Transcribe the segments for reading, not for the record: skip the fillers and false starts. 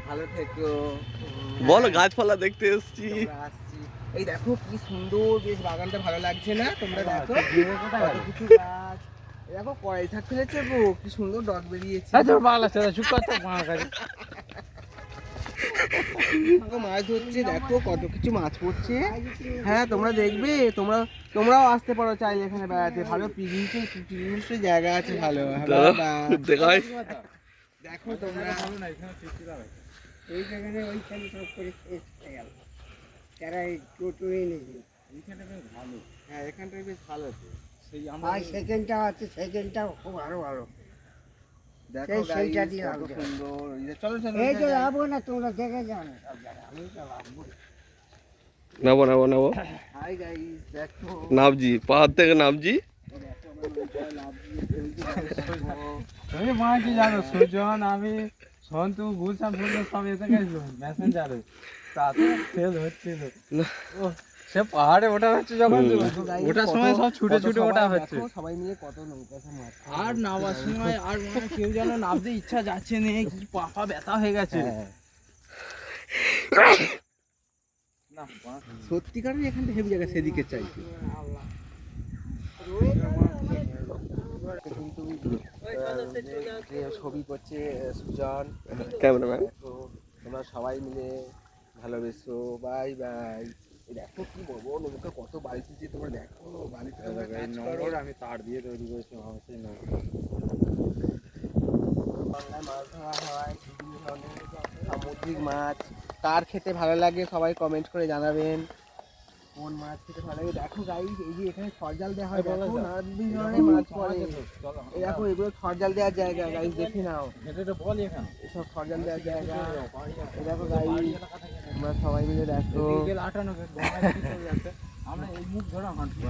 ভালো থেকো। বলো, গাছপালা দেখতে এসছি। আসছি। এই দেখো কি সুন্দর, বেশ বাগানটা ভালো লাগছে না? তোমরা দেখো কত কিছু গাছ। এই দেখো কড়াই শাক ফেলেছে গো, কি সুন্দর ডগ বেরিয়েছে। মাছ ধরছে, দেখো কত কিছু মাছ পড়ছে। হ্যাঁ তোমরা দেখবে, তোমরাও আসতে পারো চাইলে এখানে বেড়াতে। ভালো পিকনিক জায়গা আছে ভালো। দেখাই দেখো তোমরা এই জায়গায় ওইখানে সব করে শেষ হয়ে গেল। তারা এই টোটোই নেবে। এইখানটা বেশ ভালো। হ্যাঁ এখানটা বেশ ভালো তো। সেই আর সেকেন্ডটাও আছে, সেকেন্ডটাও খুব আরো ভালো। দেখো সেইটা গাইস দিয়ে কত লাগবে। সুন্দর। চলো চলো এই তো যাই। যাবো না, তোমরা দেখে যাও না সব জায়গায়, আমি তো ভাববো। নাবো হাই গাইস দেখো। নাবজি, পাহাড় থেকে নাবজি। দেখো আমরা নৌকায় লাফ দিয়ে ফেলছি। তুমি মা কি জানো, সুজন আমি সন্তু গুলশান ফুলশান সব এসে গেছিল মেসেঞ্জারে, তাতে ফেল হচ্ছিল। ও সে পাহাড়ে ওঠা হচ্ছে যখন, দেখো guys, ওঠার সময় সব ছুটে কত ছুটে সবাই ওঠা দেখো, হচ্ছে। সবাই মিলে কত নৌকাতে মাছ খায়। আর নামার সময় আর মানে কেউ যেন নামতে ইচ্ছা যাচ্ছে না, কি পা ব্যথা হয়ে গেছে। হ্যাঁ। না সত্যিকারের এখানটা হেভি জায়গা, সেদিকে চাইতে কিন্তু যে ছবি করছে সুজন, ক্যামেরাম্যান। দেখো তোমরা সবাই মিলে ভালোবেসো। Bye bye. দেখো কি বলবো, নৌকা কত বাড়িতে যে তোমরা দেখো, বাড়িতে তোমরা কাজ করো। আমি তার দিয়ে তৈরি করেছি ভাবছি না। বাংলায় মাছ ধরা হয় বিভিন্ন ধরনের সামুদ্রিক মাছ। কার খেতে ভালো লাগে সবাই কমেন্ট করে জানাবেন, কোন মাছ খেতে ভালো লাগে। দেখো গাইস, এই যে এখানে সরজাল দেওয়া হয়, দেখো বিভিন্ন ধরনের মাছ পড়ে। এই দেখো এগুলো সরজাল দেওয়ার জায়গা গাইস, দেখে নাও। এটা বল এখানে এসব সরজাল দেওয়ার জায়গা। এই দেখো গাইস, আমরা সবাই মিলে দেখো। আমরা এই মুখ ধরে হাঁটবো,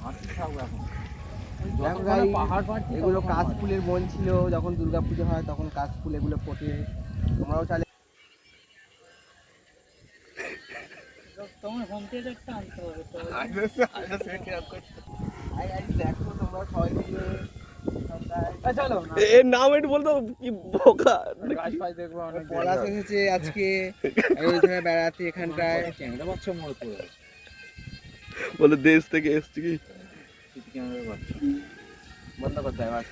হাঁটতে থাকবো এখন। দেখো গাইস, এগুলো কাশফুলের বন ছিল, যখন দুর্গাপুজো হয় তখন কাশফুল এগুলো ফোটে। তোমরাও চাইলে তোমার হোম থিয়েটারটা আনতে হবে তো। দেখো তোমরা সবাই মিলে চলো এর নাম একটু বলতো, কি বোকা। গাছ ফাছ দেখবো অনেক। পলাশ এসেছে আজকে এইখানে বেড়াতে, এখানটায়। ক্যামেরা বাচ্চা মোড় পড়ে আছে, বলে দেশ থেকে এসছি কি। ক্যামেরা বাচ্চা বন্ধ করতে হয়